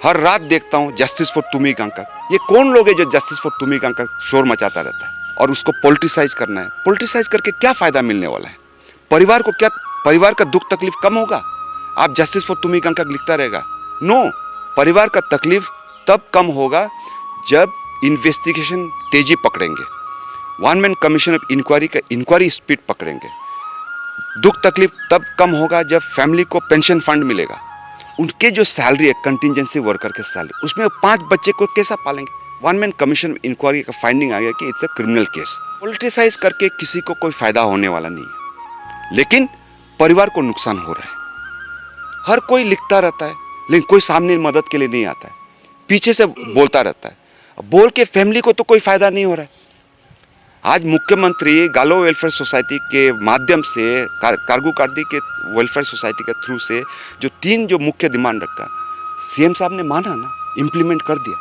हर रात देखता हूँ जस्टिस फॉर तुमी गंगा। ये कौन लोग है जो जस्टिस फॉर तुमी गंगा शोर मचाता रहता है और उसको पॉलिटिसाइज करना है? पॉलिटिसाइज करके क्या फायदा मिलने वाला है? परिवार को क्या, परिवार का दुख तकलीफ कम होगा? आप जस्टिस फॉर तुमी गंगा लिखता रहेगा? नो, परिवार का तकलीफ तब कम होगा जब इन्वेस्टिगेशन तेजी पकड़ेंगे, one man commission of inquiry का इंक्वायरी स्पीड पकड़ेंगे। दुख तकलीफ तब कम होगा जब फैमिली को पेंशन फंड मिलेगा। उनके जो सैलरी है कंटिजेंसी वर्कर के सैलरी, उसमें 5 बच्चे को कैसा पालेंगे? वन मैन कमीशन इंक्वायरी का फाइंडिंग आ गया कि it's a criminal case. Politicise करके किसी को कोई फायदा होने वाला नहीं है, लेकिन परिवार को नुकसान हो रहा है। हर कोई लिखता रहता है लेकिन कोई सामने मदद के लिए नहीं आता है, पीछे से बोलता रहता है। बोल के फैमिली को तो कोई फायदा नहीं हो रहा है। आज मुख्यमंत्री गालो वेलफेयर सोसाइटी के माध्यम से, कारगू कार्डी के वेलफेयर सोसाइटी के थ्रू से जो 3 जो मुख्य डिमांड रखा, सीएम साहब ने माना ना, इम्प्लीमेंट कर दिया।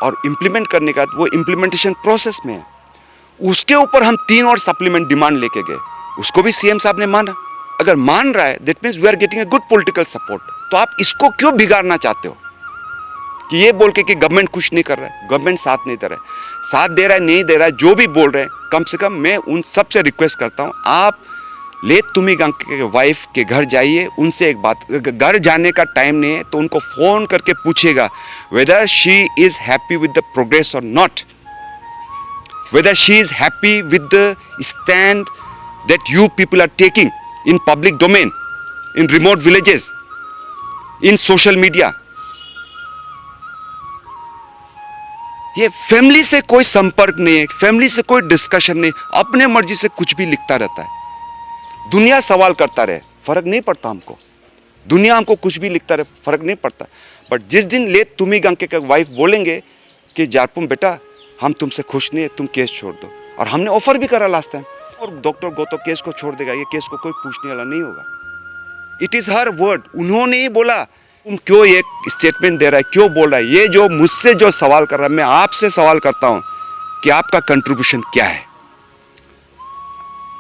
और इम्प्लीमेंट करने का वो इम्प्लीमेंटेशन प्रोसेस में है, उसके ऊपर हम 3 और सप्लीमेंट डिमांड लेके गए, उसको भी सीएम साहब ने माना। अगर मान रहा है that means we are getting a good political support. तो आप इसको क्यों बिगाड़ना चाहते हो कि ये बोल के कि गवर्नमेंट कुछ नहीं कर रहा है, गवर्नमेंट साथ नहीं दे रहा है? साथ दे रहा है नहीं दे रहा है, जो भी बोल रहे हैं, कम से कम मैं उन सब से रिक्वेस्ट करता हूँ, आप ले तुमी गंगा के वाइफ के घर जाइए, उनसे एक बात, घर जाने का टाइम नहीं है तो उनको फोन करके पूछेगा whether she is happy with the progress और not, whether she is happy with the stand that you people are taking in public domain, in remote villages, in social media. ये family से कोई संपर्क नहीं है, family से कोई discussion नहीं, अपने मर्जी से कुछ भी लिखता रहता है। दुनिया सवाल करता रहे, फर्क नहीं पड़ता हमको, दुनिया हमको कुछ भी लिखता रहे, फर्क नहीं पड़ता। बट जिस दिन ले तुमी गंगे का वाइफ बोलेंगे कि जारपुम बेटा हम तुमसे खुश नहीं है, तुम केस छोड़ दो, और हमने ऑफर भी करा लास्ट टाइम, और डॉक्टर गोतो केस को छोड़ देगा, ये केस को कोई पूछने वाला नहीं होगा। इट इज हर वर्ड, उन्होंने ही बोला। तुम क्यों एक स्टेटमेंट दे रहा है, क्यों बोल रहा है? ये जो मुझसे जो सवाल कर रहा है, मैं आपसे सवाल करता हूं कि आपका कंट्रीब्यूशन क्या है?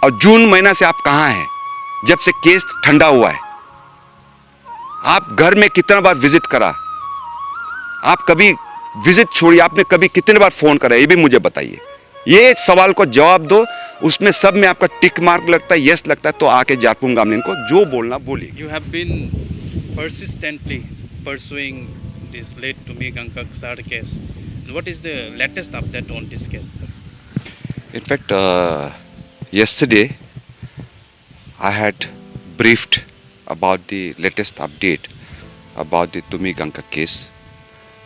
और जून महीना से आप कहां हैं? जब से केस ठंडा हुआ है, आप घर में कितना बार विजिट करा? आप कभी विजिट छोड़िए, आपने कभी कितने बार फोन करा, ये भी मुझे बताइए। ये सवाल को जवाब दो, उसमें सब में आपका टिक मार्क लगता है, यस लगता है, तो आके जारपुम गामलिन को जो बोलना बोलिए। You have been persistently pursuing this late Tumi Gangkok sir case. What is the latest update on this case? In fact, yesterday I had briefed about the latest update about the Tumi Gangkok case.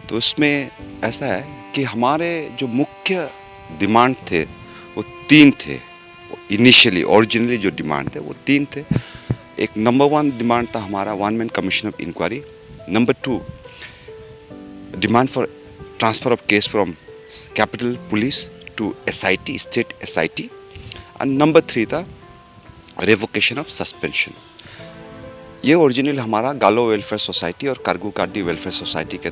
तो उसमें ऐसा है कि हमारे जो मुख्य demand थे वो 3 थे। इनिशियली ओरिजिनली जो डिमांड थे वो 3 थे। एक नंबर 1 डिमांड था हमारा one man commission of inquiry, number 2 demand for transfer of case from capital police to SIT, state SIT, and number 3 था रेवोकेशन ऑफ सस्पेंशन। ये ओरिजिनल हमारा गालो वेलफेयर सोसाइटी और कारगू कार्डी वेलफेयर सोसाइटी के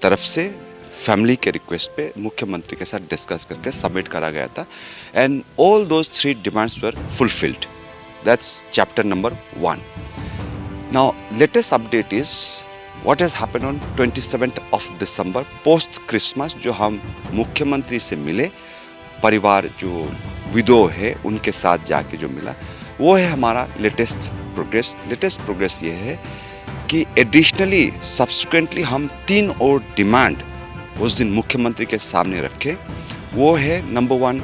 तरफ से family के रिक्वेस्ट पे मुख्यमंत्री के साथ डिस्कस करके सबमिट करा गया था, and all those 3 demands were fulfilled. That's chapter number 1. Now, latest update is what has happened on 27th of December post Christmas, जो हम मुख्यमंत्री से मिले, परिवार जो विडो है उनके साथ जाके जो मिला, वो है हमारा लेटेस्ट प्रोग्रेस। लेटेस्ट प्रोग्रेस ये है कि एडिशनली सब्सिक्वेंटली हम 3 और डिमांड उस दिन मुख्यमंत्री के सामने रखे। वो है नंबर 1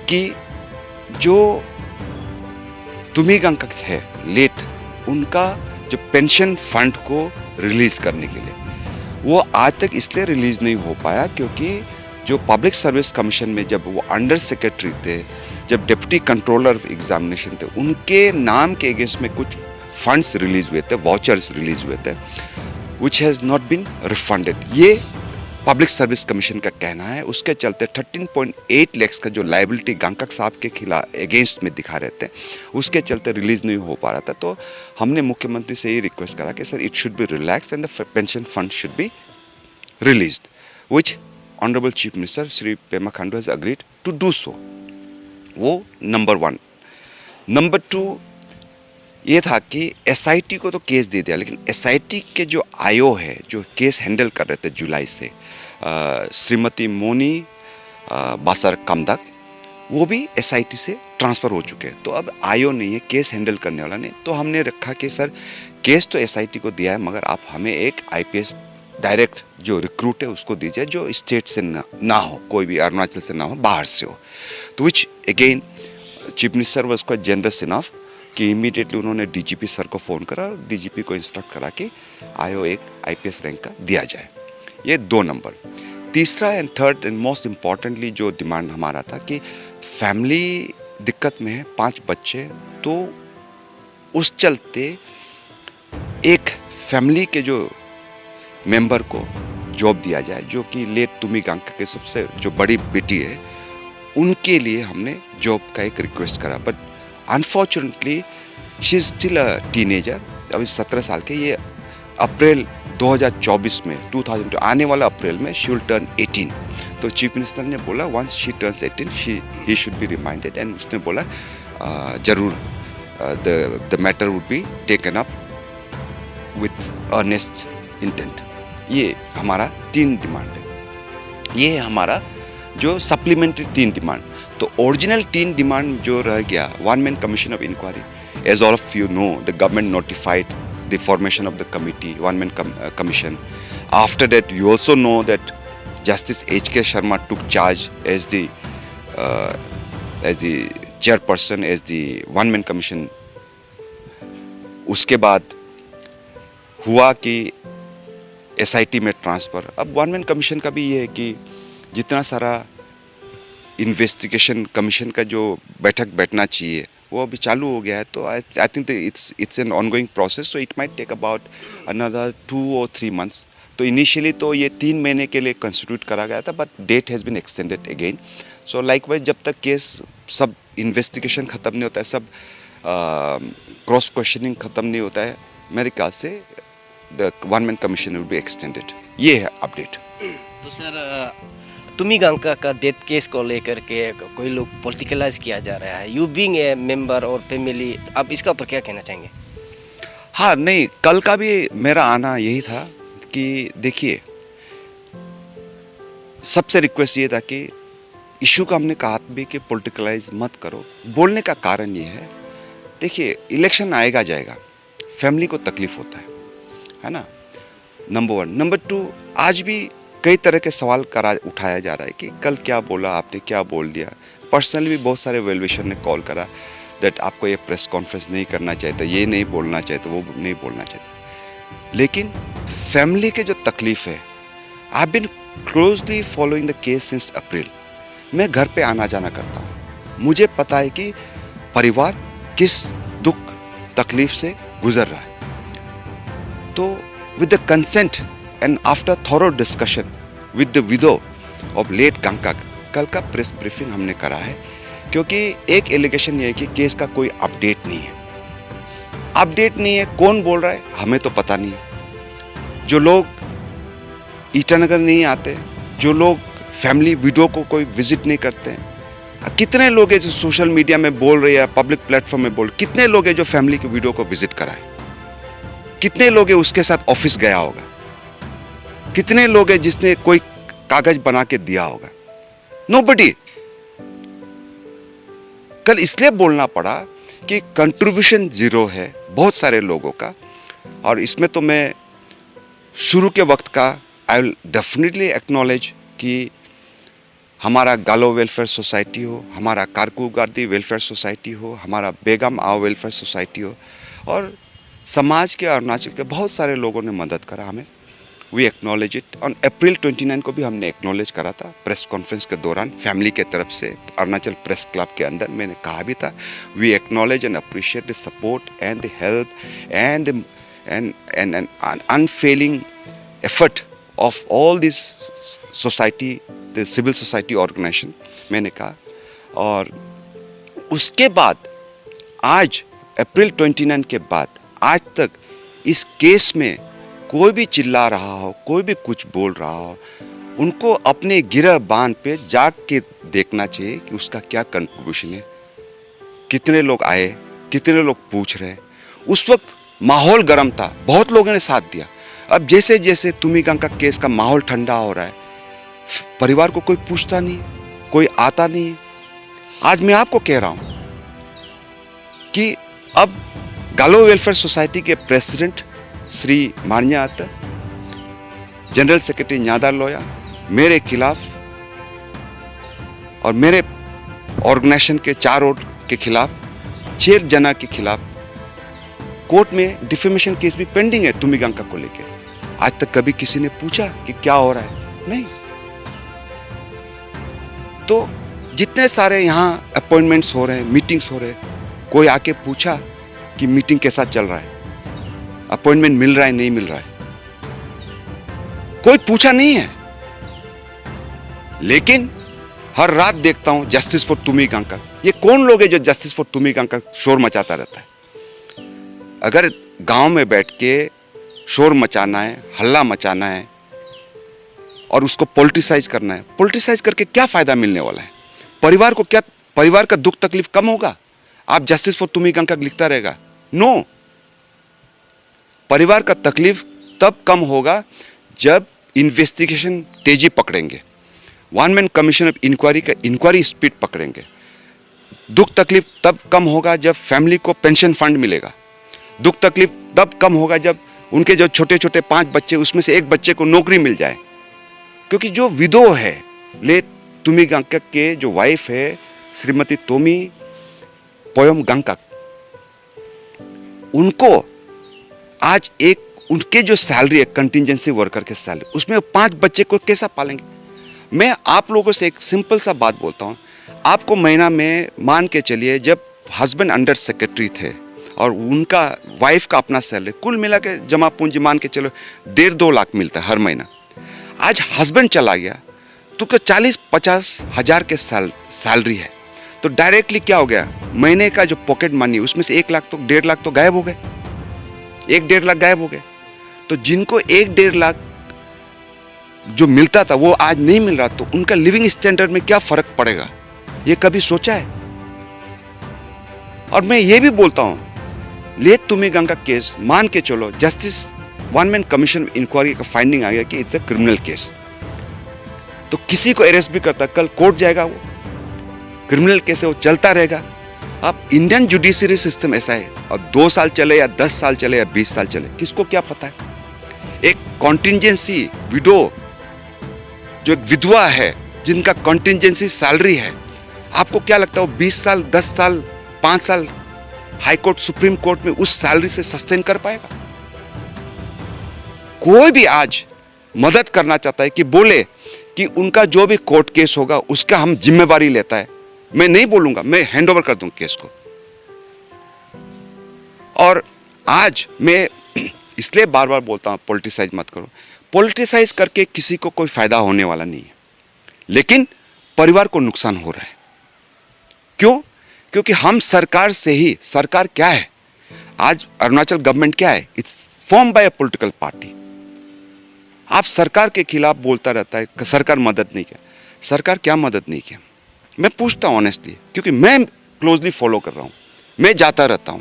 कि जो तुमी गंगा है लेट, उनका जो पेंशन फंड को रिलीज करने के लिए, वो आज तक इसलिए रिलीज नहीं हो पाया क्योंकि जो पब्लिक सर्विस कमीशन में जब वो अंडर सेक्रेटरी थे, जब डिप्टी कंट्रोलर ऑफ एग्जामिनेशन थे, उनके नाम के अगेंस्ट में कुछ फंड्स रिलीज हुए थे, वाउचर्स रिलीज हुए थे, which has not been refunded. ये पब्लिक सर्विस कमीशन का कहना है। उसके चलते 13.8 लाख का जो लाइबिलिटी गंगा साहब के खिलाफ अगेंस्ट में दिखा रहे थे, उसके चलते रिलीज नहीं हो पा रहा था। तो हमने मुख्यमंत्री से ये रिक्वेस्ट करा कि sir it should be relax and the pension fund should be released, which honourable chief minister Shri Pema Khandu has agreed to do so. वो नंबर 1। नंबर 2, ये था कि एसआईटी को तो केस दे दिया, लेकिन एसआईटी के जो आईओ है जो केस हैंडल कर रहे थे जुलाई से, श्रीमती मोनी बासर कामदाक, वो भी एसआईटी से ट्रांसफ़र हो चुके हैं। तो अब आईओ नहीं है, केस हैंडल करने वाला नहीं। तो हमने रखा कि सर केस तो एसआईटी को दिया है, मगर आप हमें एक आईपीएस डायरेक्ट जो रिक्रूट है उसको दीजिए, जो स्टेट से ना हो, कोई भी अरुणाचल से ना हो, बाहर से हो। तो which again chief minister was quite generous enough कि इमीडिएटली उन्होंने डीजीपी सर को फ़ोन करा और डीजीपी को इंस्ट्रक्ट करा कि आईओ एक आईपीएस रैंक का दिया जाए। ये 2 नंबर। तीसरा and third and most importantly जो डिमांड हमारा था कि फैमिली दिक्कत में है, 5 बच्चे, तो उस चलते एक फैमिली के जो मेंबर को जॉब दिया जाए, जो कि लेट तुमी गांका के सबसे जो बड़ी बेटी है, उनके लिए हमने जॉब का एक रिक्वेस्ट करा। But unfortunately she is still a teenager, अभी 17 साल के। ये अप्रैल 2024 में 2000 आने वाला अप्रैल में शी विल टर्न 18। तो चीफ मिनिस्टर ने बोला once she turns 18 he should be reminded, and उसने बोला जरूर the matter would be taken up with earnest intent. ये हमारा 3 डिमांड है। ये हमारा जो सप्लीमेंट्री 3 डिमांड। तो ओरिजिनल 3 डिमांड जो रह गया, 1 man commission of inquiry, as all of you know the government notified the formation of the committee, 1 man commission. After that, you also know that Justice H.K. Sharma took charge as the chairperson, as the 1 man commission. उसके बाद हुआ कि SIT में transfer. अब 1 man commission का भी ये है कि जितना सारा इन्वेस्टिगेशन कमीशन का जो बैठक बैठना चाहिए वो अभी चालू हो गया है। तो I think it's an ongoing process, so it might take about another 2 or 3 months। तो इनिशियली तो ये 3 महीने के लिए कंस्टिट्यूट करा गया था, but date has been extended again. So likewise जब तक केस सब इन्वेस्टिगेशन ख़त्म नहीं होता है, सब क्रॉस क्वेश्चनिंग ख़त्म नहीं होता है, मेरे ख्याल से the 1 man commission will be extended. ये है अपडेट। तो सर तुमी गांका का डेथ केस को लेकर के कोई लोग पॉलिटिकलाइज किया जा रहा है, यू बीइंग ए मेंबर और फैमिली, आप इसका ऊपर क्या कहना चाहेंगे? हाँ, नहीं, कल का भी मेरा आना यही था कि देखिए, सबसे रिक्वेस्ट ये था कि इशू का हमने कहा भी कि पॉलिटिकलाइज मत करो। बोलने का कारण ये है, देखिए इलेक्शन आएगा जाएगा, फैमिली को तकलीफ होता है ना, नंबर 1। नंबर 2, आज भी कई तरह के सवाल उठाया जा रहा है कि कल क्या बोला आपने, क्या बोल दिया। पर्सनली भी बहुत सारे वेलविशर ने कॉल करा दैट आपको ये प्रेस कॉन्फ्रेंस नहीं करना चाहिए था, ये नहीं बोलना चाहिए था, वो नहीं बोलना चाहिए था। लेकिन फैमिली के जो तकलीफ है, I have been closely following the case since April. मैं घर पे आना जाना करता हूँ, मुझे पता है कि परिवार किस दुख तकलीफ से गुजर रहा है। तो with the consent and after thorough discussion with the widow of late Gangkak, कल का प्रेस ब्रीफिंग हमने करा है, क्योंकि एक एलिगेशन ये है कि केस का कोई अपडेट नहीं है। अपडेट नहीं है, कौन बोल रहा है हमें तो पता नहीं है। जो लोग ईटानगर नहीं आते, जो लोग फैमिली विडो को कोई विजिट नहीं करते हैं, कितने लोग हैं जो सोशल मीडिया में बोल रहे हैं, पब्लिक प्लेटफॉर्म में बोल, कितने लोग हैं जो फैमिली की विडो को विजिट कराए, कितने लोग हैं उसके साथ ऑफिस गया होगा, कितने लोग हैं जिसने कोई कागज बना के दिया होगा? नोबडी। कल इसलिए बोलना पड़ा कि कंट्रीब्यूशन 0 है बहुत सारे लोगों का, और इसमें तो मैं शुरू के वक्त का आई विल डेफिनेटली एक्नॉलेज कि हमारा गालो वेलफेयर सोसाइटी हो, हमारा कारकू गार्दी वेलफेयर सोसाइटी हो, हमारा बेगम आओ वेलफेयर सोसाइटी हो, और समाज के अरुणाचल के बहुत सारे लोगों ने मदद करा हमें। We acknowledge it. On April 29 को भी हमने एक्नॉलेज करा था प्रेस कॉन्फ्रेंस के दौरान, फैमिली के तरफ से अरुणाचल प्रेस क्लब के अंदर मैंने कहा भी था, we acknowledge and appreciate the support and the help and unfailing effort of all this society, the civil society organization, मैंने कहा। और उसके बाद आज अप्रैल 29 के बाद आज तक इस केस में कोई भी चिल्ला रहा हो, कोई भी कुछ बोल रहा हो, उनको अपने गिरबान पे जाग के देखना चाहिए कि उसका क्या कंट्रीब्यूशन है, कितने लोग आए, कितने लोग पूछ रहे हैं, उस वक्त माहौल गर्म था, बहुत लोगों ने साथ दिया। अब जैसे जैसे तुमिगंका केस का माहौल ठंडा हो रहा है, परिवार को कोई पूछता नहीं, कोई आता नहीं। आज मैं आपको कह रहा हूं कि अब गालो वेलफेयर सोसाइटी के प्रेसिडेंट श्री मान्यात, जनरल सेक्रेटरी न्यादार लोया मेरे खिलाफ और मेरे ऑर्गेनाइजेशन के 4 और के खिलाफ 6 जना के खिलाफ कोर्ट में डिफेमेशन केस भी पेंडिंग है तुमिगंका को लेकर। आज तक कभी किसी ने पूछा कि क्या हो रहा है? नहीं। तो जितने सारे यहाँ अपॉइंटमेंट्स हो रहे हैं, मीटिंग्स हो रहे हैं, कोई आके पूछा कि मीटिंग कैसा चल रहा है, अपॉइंटमेंट मिल रहा है नहीं मिल रहा है? कोई पूछा नहीं है। लेकिन हर रात देखता हूं जस्टिस फॉर तुमिगंका। ये कौन लोग है जो जस्टिस फॉर तुमिगंका शोर मचाता रहता है? अगर गांव में बैठ के शोर मचाना है, हल्ला मचाना है और उसको पॉलिटिसाइज करना है, पॉलिटिसाइज करके क्या फायदा मिलने वाला है? परिवार को क्या, परिवार का दुख तकलीफ कम होगा? आप जस्टिस फॉर तुमिगंका लिखता रहेगा? नो। परिवार का तकलीफ तब कम होगा जब इन्वेस्टिगेशन तेजी पकड़ेंगे, 1 मैन कमीशन ऑफ इंक्वायरी का इंक्वायरी स्पीड पकड़ेंगे। दुख तकलीफ तब कम होगा जब फैमिली को पेंशन फंड मिलेगा। दुख तकलीफ तब कम होगा जब उनके जो छोटे छोटे 5 बच्चे, उसमें से एक बच्चे को नौकरी मिल जाए। क्योंकि जो विडो है, ले तुमिगंका के जो वाइफ है श्रीमती तोमी पोयम गंका, उनको आज एक उनके जो सैलरी है कंटिजेंसी वर्कर के सैलरी, उसमें 5 बच्चे को कैसा पालेंगे? मैं आप लोगों से एक सिंपल सा बात बोलता हूँ। आपको महीना में मान के चलिए, जब हस्बैंड अंडर सेक्रेटरी थे और उनका वाइफ का अपना सैलरी, कुल मिला के जमा पूंजी मान के चलो 1.5-2 लाख मिलता है हर महीना। आज हस्बैंड चला गया तो 40-50 हज़ार के सैलरी है, तो डायरेक्टली क्या हो गया? महीने का जो पॉकेट मनी, उसमें से 1 लाख तो 1.5 लाख तो गायब हो गए, 1-1.5 लाख गायब हो गए। तो जिनको 1-1.5 लाख जो मिलता था वो आज नहीं मिल रहा, तो उनका लिविंग स्टैंडर्ड में क्या फर्क पड़ेगा? ये कभी सोचा है? और मैं ये भी बोलता हूं, ले तुमिगंका केस मान के चलो, जस्टिस 1 मैन कमीशन इंक्वायरी का फाइंडिंग आ गया कि इट्स अ क्रिमिनल केस, तो किसी को अरेस्ट भी करता, कल कोर्ट जाएगा, वो क्रिमिनल केस है, वो चलता रहेगा। अब इंडियन जुडिशरी सिस्टम ऐसा है, और 2 साल चले या 10 साल चले या 20 साल चले, किसको क्या पता है? एक कॉन्टिजेंसी विडो, जो एक विधवा है जिनका कॉन्टिजेंसी सैलरी है, आपको क्या लगता है वो 20 साल, 10 साल, 5 साल हाई कोर्ट, सुप्रीम कोर्ट में उस सैलरी से सस्टेन कर पाएगा? कोई भी आज मदद करना चाहता है कि बोले कि उनका जो भी कोर्ट केस होगा उसका हम जिम्मेवारी लेता है, मैं नहीं बोलूंगा, मैं हैंडओवर कर दूं केस को। और आज मैं इसलिए बार बार बोलता हूं, पॉलिटिसाइज मत करो। पॉलिटिसाइज करके किसी को कोई फायदा होने वाला नहीं है, लेकिन परिवार को नुकसान हो रहा है। क्यों? क्योंकि हम सरकार से ही, सरकार क्या है आज, अरुणाचल गवर्नमेंट क्या है? It's form by a political party. आप सरकार के खिलाफ बोलता रहता है कि सरकार मदद नहीं किया। सरकार क्या मदद नहीं किया? मैं पूछता हूं ऑनेस्टली, क्योंकि मैं क्लोजली फॉलो कर रहा हूं, मैं जाता रहता हूं,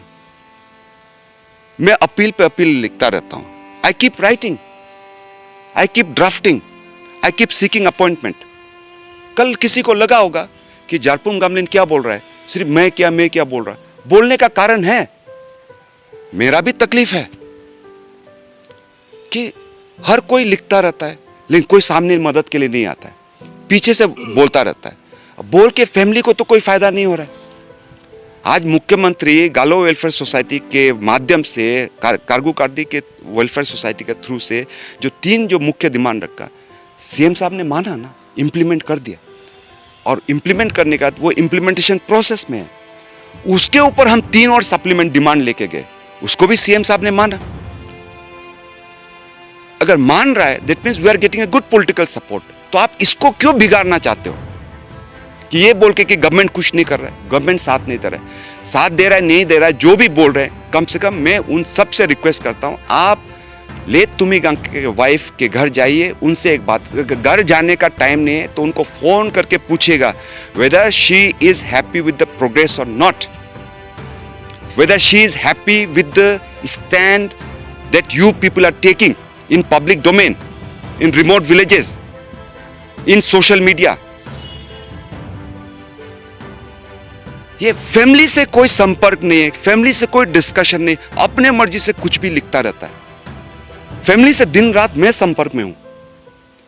मैं अपील पे अपील लिखता रहता हूं। I keep writing, I keep drafting, I keep seeking appointment. कल किसी को लगा होगा कि जारपुम गामलिन क्या बोल रहा है, सिर्फ मैं क्या बोल रहा है। बोलने का कारण है, मेरा भी तकलीफ है कि हर कोई लिखता रहता है लेकिन कोई सामने मदद के लिए नहीं आता है, पीछे से बोलता रहता है। बोल के फैमिली को तो कोई फायदा नहीं हो रहा है। आज मुख्यमंत्री गालो वेलफेयर सोसाइटी के माध्यम से, कारगू कार्दी के वेलफेयर सोसाइटी के थ्रू से जो 3 जो मुख्य डिमांड रखा, सीएम साहब ने माना ना, इम्प्लीमेंट कर दिया। और इम्प्लीमेंट करने का वो इम्प्लीमेंटेशन प्रोसेस में है, उसके ऊपर हम 3 और सप्लीमेंट डिमांड लेके गए, उसको भी सीएम साहब ने माना। अगर मान रहा है, that means we are getting a good political support. तो आप इसको क्यों बिगाड़ना चाहते हो कि ये बोल के कि गवर्नमेंट कुछ नहीं कर रहा है, गवर्नमेंट साथ नहीं दे रहा है, साथ दे रहा है नहीं दे रहा है, जो भी बोल रहे हैं, कम से कम मैं उन सब से रिक्वेस्ट करता हूं, आप ले तुमिगंका के वाइफ के घर जाइए, उनसे एक बात, घर जाने का टाइम नहीं है तो उनको फोन करके पूछेगा whether she is happy with the progress और not. whether she is happy with the stand that you people are taking in public domain, in remote villages, in social media. ये family से कोई संपर्क नहीं है, family से कोई discussion नहीं, अपने मर्जी से कुछ भी लिखता रहता है। फैमिली से दिन रात मैं संपर्क में हूं।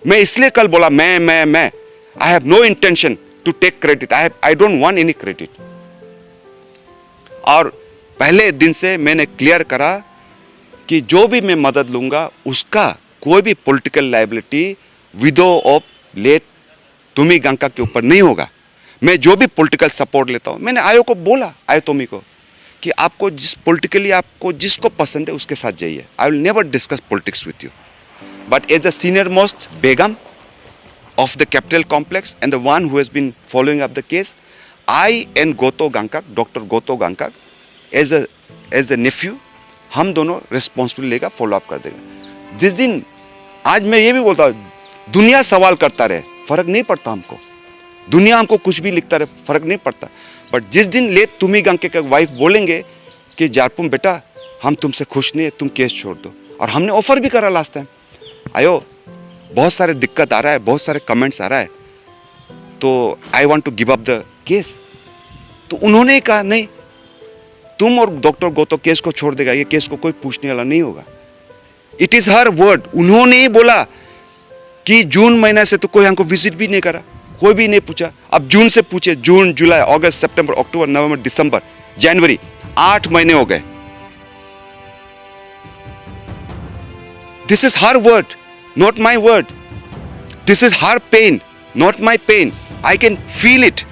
मैं इसलिए कल बोला मैं I have no intention to take credit, I don't want any credit. और पहले दिन से मैंने क्लियर करा कि जो भी मैं मदद लूंगा उसका कोई भी political liability widow of late Tumi Ganka के ऊपर नहीं होगा। मैं जो भी पॉलिटिकल सपोर्ट लेता हूं, मैंने आयो को बोला, आयो तोमी को, कि आपको जिस पॉलिटिकली आपको जिसको पसंद है उसके साथ जाइए। I will never discuss politics with you, but as the senior most बेगम of the capital complex and the one who has been following up the case, I and Goto Gangkak, Dr. Goto Gangkak, as a nephew, हम दोनों responsibility लेगा, follow up कर देगा। जिस दिन, आज मैं ये भी बोलता हूँ, दुनिया सवाल करता रहे, फर्क नहीं पड़ता हमको, दुनिया हमको कुछ भी लिखता रहे, फर्क नहीं पड़ता, बट जिस दिन ले तुमी गंके का वाइफ बोलेंगे कि जारपुम बेटा हम तुमसे खुश नहीं है, तुम केस छोड़ दो, और हमने ऑफर भी करा लास्ट टाइम, आयो बहुत सारे दिक्कत आ रहा है, बहुत सारे कमेंट्स आ रहा है, तो I want to give up the case. तो उन्होंने कहा नहीं, तुम और डॉक्टर गोतो केस को छोड़ देगा, ये केस को कोई पूछने वाला नहीं होगा। It is her word. उन्होंने ही बोला कि जून महीना से तो कोई हमको विजिट भी नहीं करा, कोई भी नहीं पूछा। अब जून से पूछे, जून, जुलाई, अगस्त, सितंबर, अक्टूबर, नवंबर, दिसंबर, जनवरी, 8 महीने हो गए। This is her word, not my word. This is her pain, not my pain. I can feel it.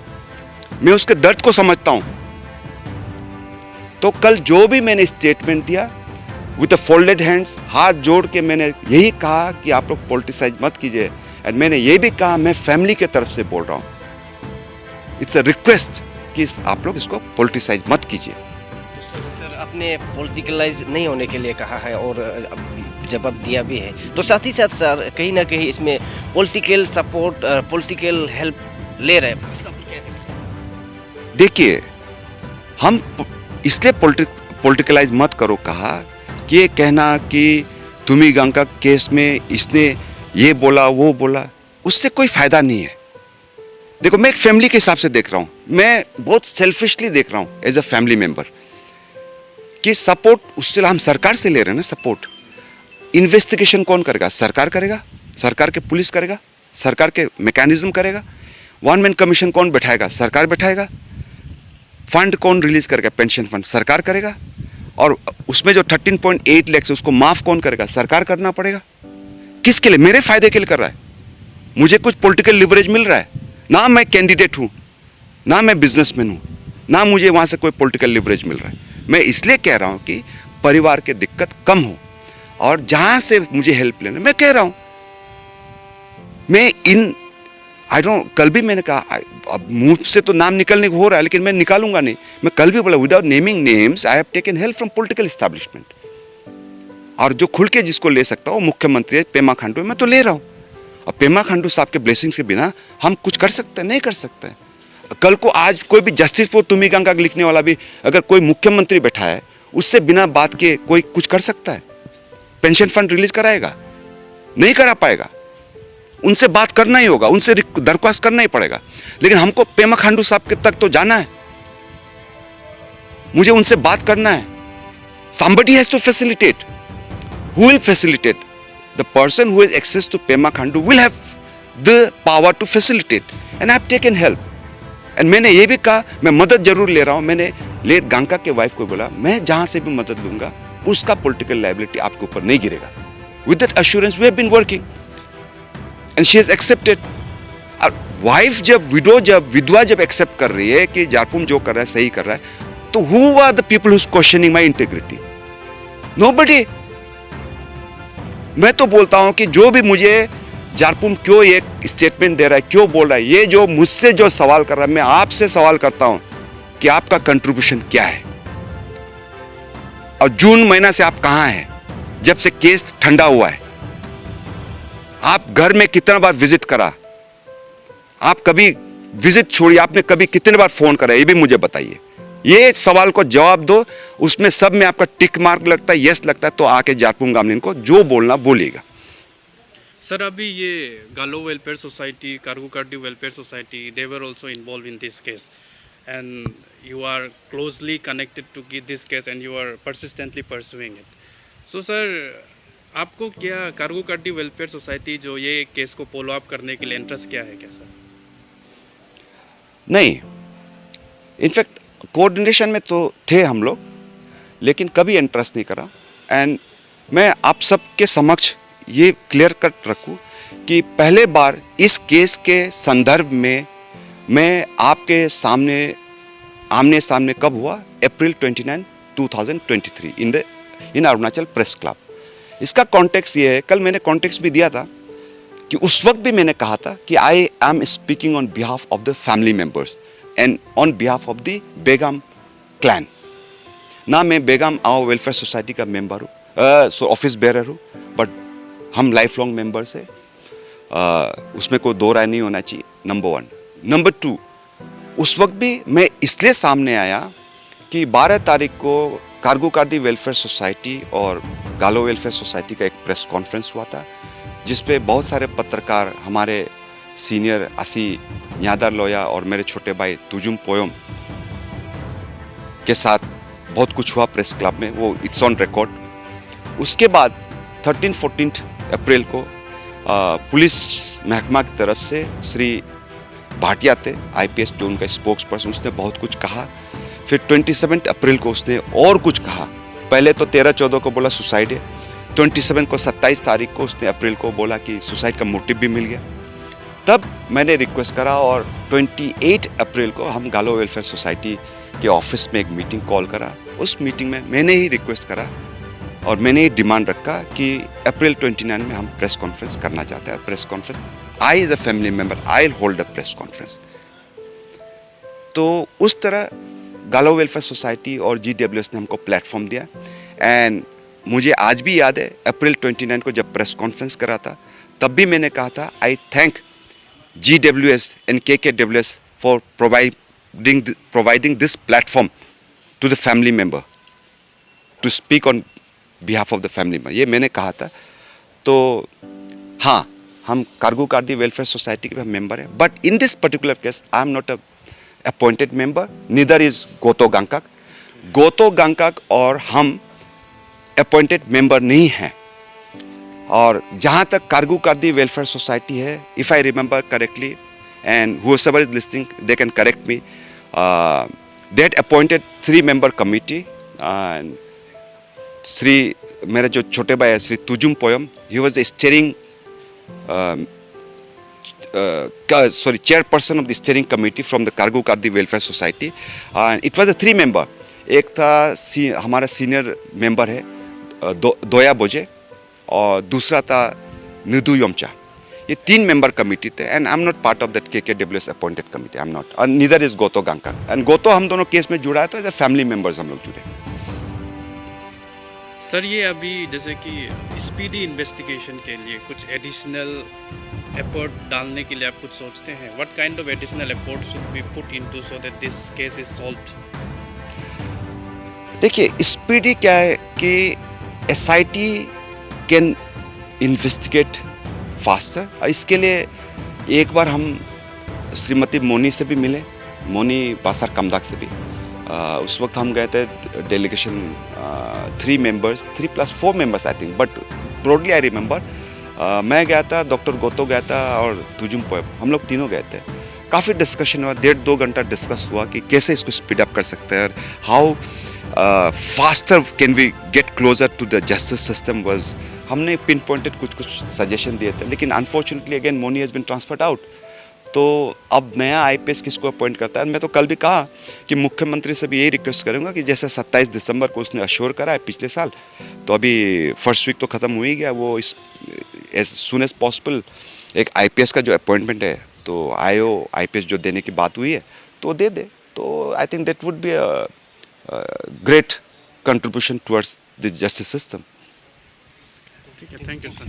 मैं उसके दर्द को समझता हूं। तो कल जो भी मैंने स्टेटमेंट दिया, with a folded hands, हाथ जोड़ के मैंने यही कहा कि आप लोग पॉलिटिसाइज मत कीजिए, और मैंने ये भी कहा मैं फैमिली के तरफ से बोल रहा हूं, इट्स अ रिक्वेस्ट कि आप लोग इसको पॉलिटिसाइज मत कीजिए। सर आपने पॉलिटिकलाइज नहीं होने के लिए कहा है और जवाब दिया भी है, तो साथ ही साथ सर कहीं ना कहीं इसमें पॉलिटिकल सपोर्ट, पॉलिटिकल हेल्प ले रहे हैं, इसका क्या कहना? देखिए, हम इसलिए पॉलिटिकलाइज मत करो कहा कि ये कहना कि तुमी गंका केस में इसने ये बोला वो बोला, उससे कोई फायदा नहीं है। देखो, मैं एक फैमिली के हिसाब से देख रहा हूँ, मैं बहुत सेल्फिशली देख रहा हूँ एज अ फैमिली मेंबर, कि सपोर्ट उससे हम सरकार से ले रहे हैं ना सपोर्ट। इन्वेस्टिगेशन कौन करेगा? सरकार करेगा, सरकार के पुलिस करेगा, सरकार के मैकेनिज्म करेगा। वन मैन कमीशन कौन बैठाएगा? सरकार बैठाएगा। फंड कौन रिलीज करेगा? पेंशन फंड सरकार करेगा। और उसमें जो 13.8 लाख है उसको माफ कौन करेगा? सरकार करना पड़ेगा। किसके लिए? मेरे फायदे के लिए कर रहा है। मुझे कुछ पॉलिटिकल लिवरेज मिल रहा है ना, मैं कैंडिडेट हूं ना, मैं बिजनेसमैन हूं ना, मुझे वहां से कोई पॉलिटिकल लिवरेज मिल रहा है। मैं इसलिए कह रहा हूं कि परिवार की दिक्कत कम हो, और जहां से मुझे हेल्प लेना, मैं कह रहा हूं, मैं इन आई डोंट, कल भी मैंने कहा, अब मुंह से तो नाम निकलने को हो रहा है लेकिन मैं निकालूंगा नहीं। मैं कल भी बोला, without naming names I have taken help from political establishment, और जो खुल के जिसको ले सकता हूं मुख्यमंत्री है पेमा खांडू, मैं तो ले रहा हूं। और पेमा खांडू साहब के ब्लेसिंग्स के बिना हम कुछ कर सकते हैं? नहीं कर सकते हैं। कल को आज कोई भी जस्टिस फॉर तुमी गंगा लिखने वाला भी अगर कोई मुख्यमंत्री बैठा है, उससे बिना बात के कोई कुछ कर सकता है? पेंशन फंड रिलीज कराएगा? नहीं करा पाएगा। उनसे बात करना ही होगा, उनसे दरख्वास्त करना ही पड़ेगा। लेकिन हमको पेमा खांडू साहब के तक तो जाना है, मुझे उनसे बात करना है। somebody has to facilitate. Who will facilitate? The person who has access to Pema Khandu will have the power to facilitate, and I have taken help. And मैंने ये भी कहा, मैं मदद जरूर ले रहा हूँ। मैंने ले गंगा के वाइफ को बोला, मैं जहां से भी मदद लूंगा उसका पॉलिटिकल लायबिलिटी आपके ऊपर नहीं गिरेगा। With that assurance we have been working, and she has accepted. Wife जब विधवा जब एक्सेप्ट कर रही है कि जारपुम जो कर रहा है सही कर रहा है, तो who are the people who's questioning my integrity? Nobody. मैं तो बोलता हूं कि जो भी मुझे जारपुम क्यों ये स्टेटमेंट दे रहा है, क्यों बोल रहा है, ये जो मुझसे जो सवाल कर रहा है, मैं आपसे सवाल करता हूं कि आपका कंट्रीब्यूशन क्या है, और जून महीना से आप कहां हैं? जब से केस ठंडा हुआ है, आप घर में कितना बार विजिट करा? आप कभी विजिट छोड़िए, आपने कभी कितने बार फोन करा? ये भी मुझे बताइए। ये सवाल को जवाब दो, उसमें सब में आपका टिक मार्क लगता है, यस लगता है, तो आके जारपुंग गामलिन को जो बोलना बोलेगा। सर अभी ये गालो वेलफेयर सोसाइटी, कार्गो कार्डी welfare society, they were also involve in this case and you are closely connected to this case and you are persistently pursuing it. So sir आपको क्या कार्गो कार्डी वेलफेयर सोसाइटी जो ये case को follow up करने के लिए interest क्या है क्या सर? नहीं, इनफैक्ट कोऑर्डिनेशन में तो थे हम लोग, लेकिन कभी इंटरेस्ट नहीं करा। एंड मैं आप सबके समक्ष ये क्लियर कट रखूं कि पहले बार इस केस के संदर्भ में मैं आपके सामने आमने सामने कब हुआ? अप्रैल 29, 2023 इन अरुणाचल प्रेस क्लब। इसका कॉन्टेक्स्ट ये है, कल मैंने कॉन्टेक्स्ट भी दिया था कि उस वक्त भी मैंने कहा था कि I am speaking on behalf of the family members and on behalf of the Begum clan. ना मैं बेगम आओ वेलफेयर सोसाइटी का मेंबर हूँ, ऑफिस बेरर हूँ, बट हम लाइफ लॉन्ग मेंबर्स है, उसमें कोई दो राय नहीं होना चाहिए, नंबर 1। नंबर 2, उस वक्त भी मैं इसलिए सामने आया कि 12 तारीख को कार्गो कार्दी वेलफेयर सोसाइटी और गालो वेलफेयर सोसाइटी का एक प्रेस कॉन्फ्रेंस हुआ था, जिस पे बहुत सारे पत्रकार, हमारे सीनियर असी यादर लोया और मेरे छोटे भाई तुजुम पोयम के साथ बहुत कुछ हुआ प्रेस क्लब में, वो इट्स ऑन रिकॉर्ड। उसके बाद 13-14 अप्रैल को पुलिस महकमा की तरफ से श्री भाटिया थे, IPS जो उनका स्पोक्स पर्सन, उसने बहुत कुछ कहा। फिर 27 अप्रैल को उसने और कुछ कहा। पहले तो 13-14 को बोला सुसाइड है, 27 को 27 तारीख को उसने अप्रैल को बोला कि सुसाइड का मोटिव भी मिल गया। तब मैंने रिक्वेस्ट करा और 28 अप्रैल को हम गालो वेलफेयर सोसाइटी के ऑफिस में एक मीटिंग कॉल करा। उस मीटिंग में मैंने ही रिक्वेस्ट करा और मैंने ही डिमांड रखा कि अप्रैल 29 में हम प्रेस कॉन्फ्रेंस करना चाहते हैं। Press conference, I as a family member I will hold a press conference. तो उस तरह गालो वेलफेयर सोसाइटी और GWS ने हमको प्लेटफॉर्म दिया। एंड मुझे आज भी याद है, अप्रैल 29 को जब प्रेस कॉन्फ्रेंस करा था, तब भी मैंने कहा था आई thank GWS and KKWS for providing this platform to the family member to speak on behalf of the family member। ये मैंने कहा था। तो हाँ, हम कार्गो कार्दी वेलफेयर सोसाइटी के मेंबर हैं, but in this particular case I am not a appointed member, neither is Goto Gangkak. Goto Gangkak और हम अपॉइंटेड मेंबर नहीं हैं। और जहाँ तक कार्गो कार्दी वेलफेयर सोसाइटी है, if I remember correctly and whoever is listening they can correct me, they had appointed 3-member committee and Shri मेरे जो छोटे भाई है Shri Tujum Poyom, he was the steering chairperson of the steering committee from the Kargo Kardi welfare society. It was a 3-member। एक था हमारा senior member है दोया बोजे और दूसरा था निदू योमचा। ये 3-member कमेटी थे and I am not part of that KKWS appointed committee, I am not, और neither is Goto गांगकाक। And go to हम दोनों केस में जुड़ा है, तो एज अ फैमिली मेंबर्स हम लोग जुड़े। सर ये अभी जैसे कि स्पीडी इन्वेस्टिगेशन के लिए कुछ एडिशनल एफर्ट डालने के लिए आप कुछ सोचते हैं? What kind of additional effort should be put into so that this case is solved? देखिए, स्पीडी क्या है कि SIT कैन इन्वेस्टिगेट फास्टर। इसके लिए एक बार हम श्रीमती मोनी से भी मिले, मोनी बासार कमदाक से भी। उस वक्त हम गए थे delegation 3 members, 3+4 members I think, but broadly I remember. मैं गया था, डॉक्टर गोतो गया था और तुजुम पोयम, हम लोग तीनों गए थे। काफ़ी डिस्कशन हुआ, 1.5-2 घंटा डिस्कस हुआ कि कैसे इसको स्पीड अप कर सकते हैं, how faster can we get closer to the justice system. वाज हमने पिन पॉइंटेड कुछ सजेशन दिए थे, लेकिन unfortunately again Moni has been transferred out. तो अब नया IPS किसको अपॉइंट करता है? मैं तो कल भी कहा कि मुख्यमंत्री से भी यही रिक्वेस्ट करूंगा कि जैसे 27 दिसंबर को उसने अश्योर करा है पिछले साल, तो अभी फर्स्ट वीक तो ख़त्म हो ही गया, वो इस एज सुन एज पॉसिबल एक IPS का जो अपॉइंटमेंट है, तो IO IPS जो देने की बात हुई है तो दे दे। तो I think that would be a great contribution towards the justice system. ठीक है, थैंक यू सर।